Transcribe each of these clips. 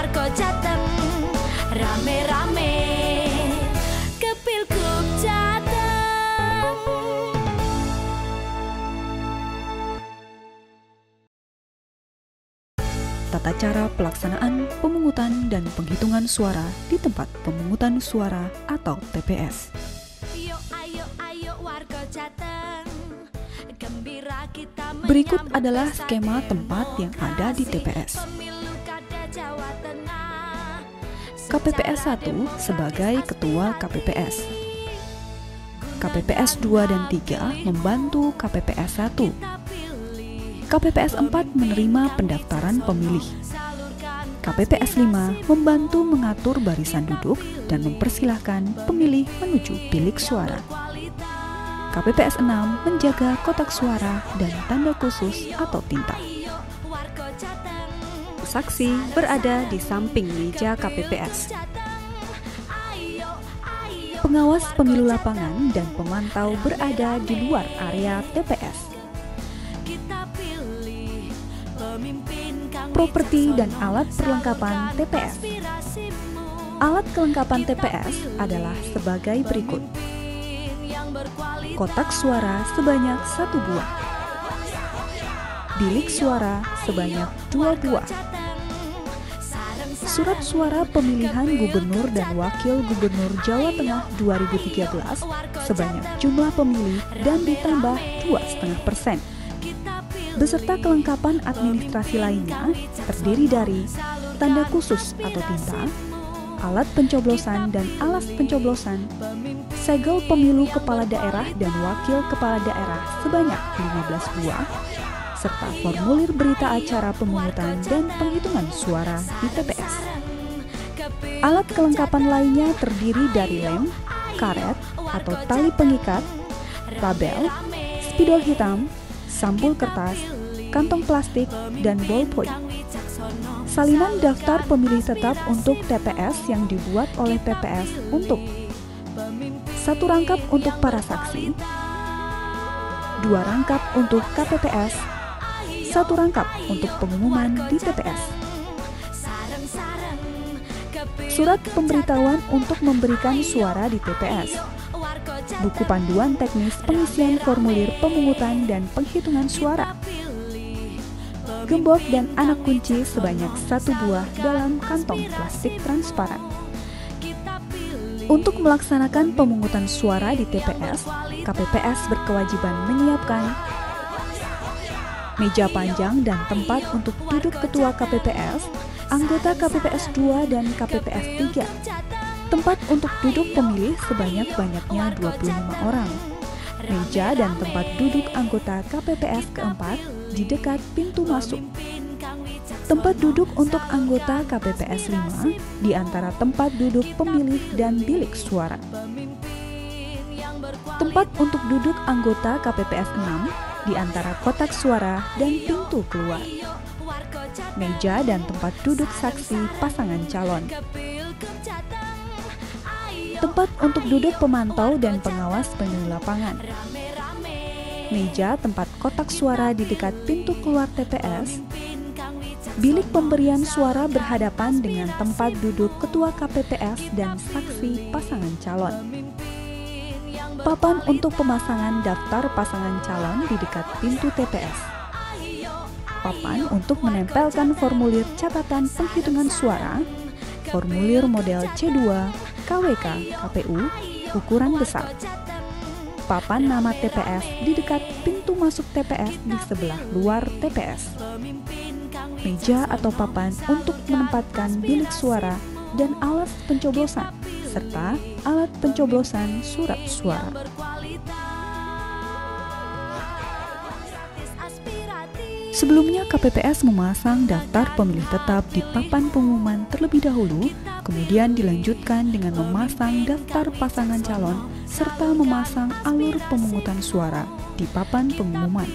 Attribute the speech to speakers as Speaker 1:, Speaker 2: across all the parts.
Speaker 1: warga Jateng rame-rame ke Pilgub Jateng.
Speaker 2: Tata cara pelaksanaan pemungutan dan penghitungan suara di tempat pemungutan suara atau TPS. Berikut adalah skema tempat yang ada di TPS. KPPS 1 sebagai Ketua KPPS. KPPS 2 dan 3 membantu KPPS 1. KPPS 4 menerima pendaftaran pemilih. KPPS 5 membantu mengatur barisan duduk dan mempersilahkan pemilih menuju bilik suara. KPPS 6 menjaga kotak suara dan tanda khusus atau tinta.
Speaker 3: Saksi berada di samping meja KPPS.
Speaker 2: Pengawas pemilu lapangan dan pemantau berada di luar area TPS. Properti dan alat perlengkapan TPS. Alat kelengkapan TPS adalah sebagai berikut. Kotak suara sebanyak 1 buah. Bilik suara sebanyak 2 buah. Surat suara pemilihan gubernur dan wakil gubernur Jawa Tengah 2013 sebanyak jumlah pemilih dan ditambah 2,5%. Beserta kelengkapan administrasi lainnya terdiri dari tanda khusus atau tinta, alat pencoblosan dan alas pencoblosan, segel pemilu kepala daerah dan wakil kepala daerah sebanyak 15 buah, serta formulir berita acara pemungutan dan penghitungan suara di TPS. Alat kelengkapan lainnya terdiri dari lem, karet atau tali pengikat, label, spidol hitam, sampul kertas, kantong plastik, dan ballpoint. Salinan daftar pemilih tetap untuk TPS yang dibuat oleh PPS untuk 1 rangkap untuk para saksi, 2 rangkap untuk KPPS, 1 rangkap untuk pengumuman di TPS. Surat pemberitahuan untuk memberikan suara di TPS. Buku panduan teknis pengisian formulir pemungutan dan penghitungan suara. Gembok dan anak kunci sebanyak 1 buah dalam kantong plastik transparan. Untuk melaksanakan pemungutan suara di TPS, KPPS berkewajiban menyiapkan meja panjang dan tempat untuk duduk ketua KPPS, anggota KPPS 2 dan KPPS 3. Tempat untuk duduk pemilih sebanyak-banyaknya 25 orang. Meja dan tempat duduk anggota KPPS keempat di dekat pintu masuk. Tempat duduk untuk anggota KPPS 5 di antara tempat duduk pemilih dan bilik suara. Tempat untuk duduk anggota KPPS 6 di antara kotak suara dan pintu keluar. Meja dan tempat duduk saksi pasangan calon. Tempat untuk duduk pemantau dan pengawas pemilu lapangan. Meja tempat kotak suara di dekat pintu keluar TPS. Bilik pemberian suara berhadapan dengan tempat duduk ketua KPPS dan saksi pasangan calon. Papan untuk pemasangan daftar pasangan calon di dekat pintu TPS. Papan untuk menempelkan formulir catatan penghitungan suara, formulir model C2, KWK, KPU, ukuran besar. Papan nama TPS di dekat pintu masuk TPS di sebelah luar TPS. Meja atau papan untuk menempatkan bilik suara dan alat pencoblosan, serta alat pencoblosan surat suara. Sebelumnya KPPS memasang daftar pemilih tetap di papan pengumuman terlebih dahulu, kemudian dilanjutkan dengan memasang daftar pasangan calon serta memasang alur pemungutan suara di papan pengumuman.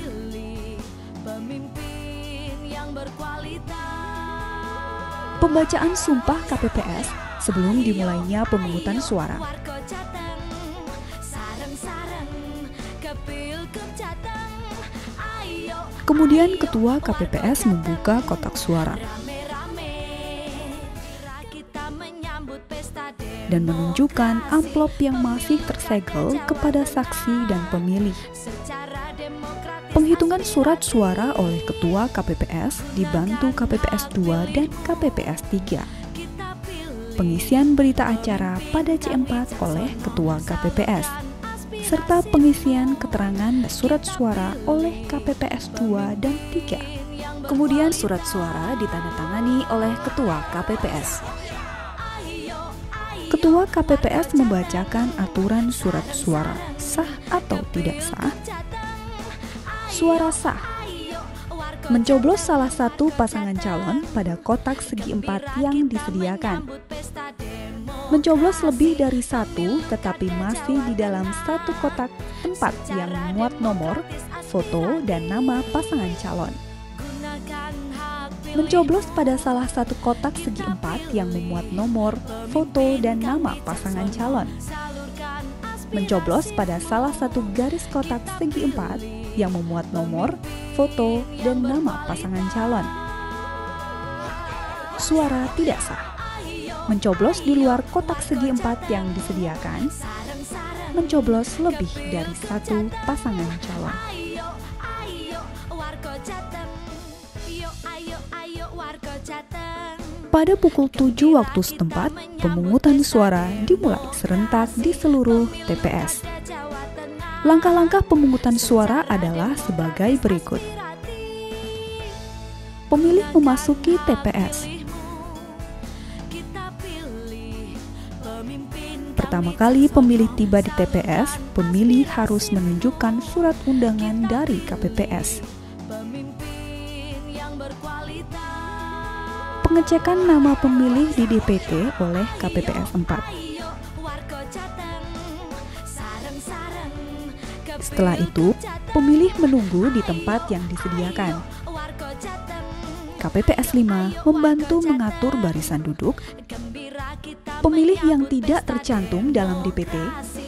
Speaker 2: Pembacaan sumpah KPPS sebelum dimulainya pemungutan suara. Kemudian Ketua KPPS membuka kotak suara. dan menunjukkan amplop yang masih tersegel kepada saksi dan pemilih. Penghitungan surat suara oleh Ketua KPPS dibantu KPPS 2 dan KPPS 3. Pengisian berita acara pada C4 oleh Ketua KPPS, serta pengisian keterangan surat suara oleh KPPS 2 dan 3.
Speaker 3: Kemudian surat suara ditandatangani oleh Ketua KPPS.
Speaker 2: Ketua KPPS membacakan aturan surat suara, sah atau tidak sah. Suara sah. Mencoblos salah satu pasangan calon pada kotak segi 4 yang disediakan. Mencoblos lebih dari satu tetapi masih di dalam satu kotak tempat yang memuat nomor, foto, dan nama pasangan calon. Mencoblos pada salah satu kotak segi 4 yang memuat nomor, foto, dan nama pasangan calon. Mencoblos pada salah satu garis kotak segi 4 yang memuat nomor, foto, dan nama pasangan calon. Suara tidak sah. Mencoblos di luar kotak segi 4 yang disediakan. Mencoblos lebih dari satu pasangan calon. Pada pukul 7 waktu setempat, pemungutan suara dimulai serentak di seluruh TPS. Langkah-langkah pemungutan suara adalah sebagai berikut. Pemilih memasuki TPS. Pertama kali pemilih tiba di TPS, pemilih harus menunjukkan surat undangan dari KPPS. Pengecekan nama pemilih di DPT oleh KPPS 4. Setelah itu, pemilih menunggu di tempat yang disediakan. KPPS 5 membantu mengatur barisan duduk. Pemilih yang tidak tercantum dalam DPT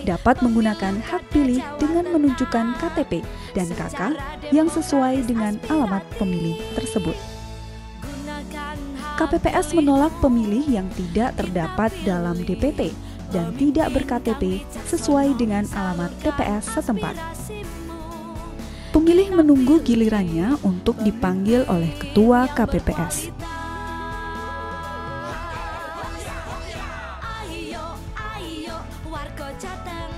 Speaker 2: dapat menggunakan hak pilih dengan menunjukkan KTP dan KK yang sesuai dengan alamat pemilih tersebut. KPPS menolak pemilih yang tidak terdapat dalam DPT dan tidak ber-KTP sesuai dengan alamat TPS setempat. Pemilih menunggu gilirannya untuk dipanggil oleh Ketua KPPS.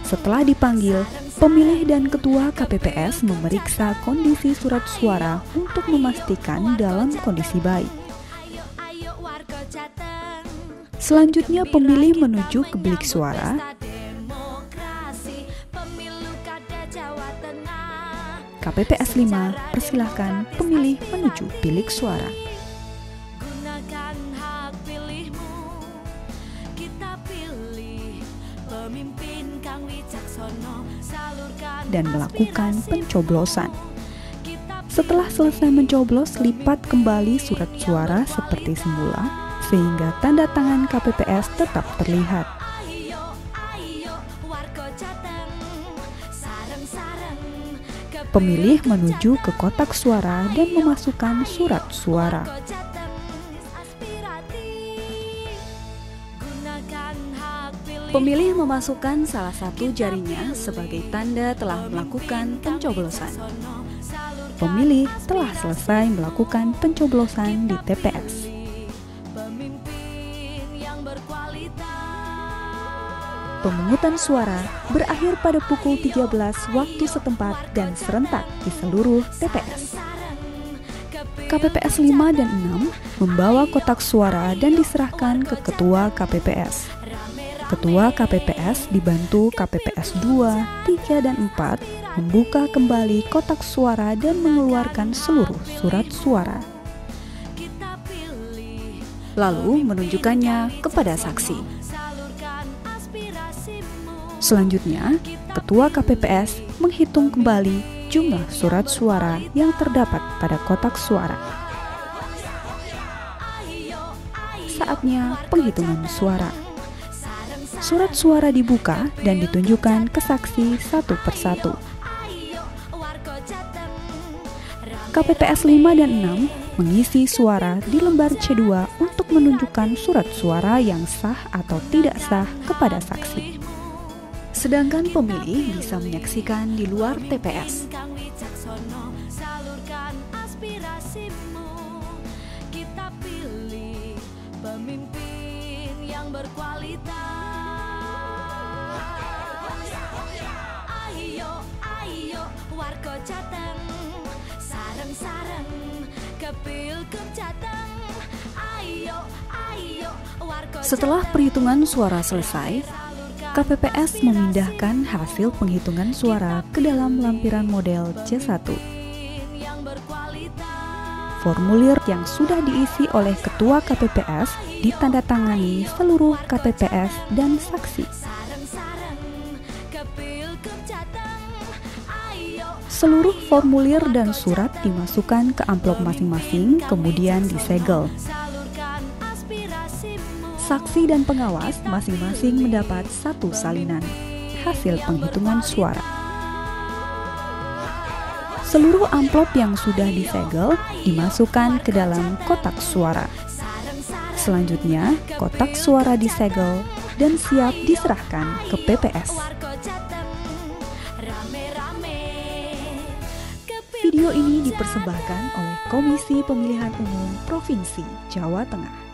Speaker 2: Setelah dipanggil, pemilih dan Ketua KPPS memeriksa kondisi surat suara untuk memastikan dalam kondisi baik. Selanjutnya pemilih menuju ke bilik suara. KPPS 5 persilahkan pemilih menuju bilik suara. Dan melakukan pencoblosan. Setelah selesai mencoblos, lipat kembali surat suara seperti semula sehingga tanda tangan KPPS tetap terlihat. Pemilih menuju ke kotak suara dan memasukkan surat suara.
Speaker 3: Pemilih memasukkan salah satu jarinya sebagai tanda telah melakukan pencoblosan.
Speaker 2: Pemilih telah selesai melakukan pencoblosan di TPS. Pemungutan suara berakhir pada pukul 13 waktu setempat dan serentak di seluruh TPS. KPPS 5 dan 6 membawa kotak suara dan diserahkan ke Ketua KPPS. Ketua KPPS dibantu KPPS 2, 3, dan 4 membuka kembali kotak suara dan mengeluarkan seluruh surat suara.
Speaker 3: Lalu menunjukkannya kepada saksi.
Speaker 2: Selanjutnya, Ketua KPPS menghitung kembali jumlah surat suara yang terdapat pada kotak suara. Saatnya penghitungan suara. Surat suara dibuka dan ditunjukkan ke saksi satu persatu. KPPS 5 dan 6 mengisi suara di lembar C2 untuk untuk menunjukkan surat suara yang sah atau tidak sah kepada saksi. Sedangkan pemilih bisa menyaksikan di luar TPS.
Speaker 1: Salurkan aspirasimu, kita pilih pemimpin yang berkualitas. Ayo, warga Jateng, sareng-sareng ke Pilgub Jateng. Ayo, warga Jateng.
Speaker 2: Setelah perhitungan suara selesai, KPPS memindahkan hasil penghitungan suara ke dalam lampiran model C1. Formulir yang sudah diisi oleh Ketua KPPS ditandatangani seluruh KPPS dan saksi. Seluruh formulir dan surat dimasukkan ke amplop masing-masing, kemudian disegel. Saksi dan pengawas masing-masing mendapat satu salinan hasil penghitungan suara. Seluruh amplop yang sudah disegel dimasukkan ke dalam kotak suara. Selanjutnya, kotak suara disegel dan siap diserahkan ke PPS. Video ini dipersembahkan oleh Komisi Pemilihan Umum Provinsi Jawa Tengah.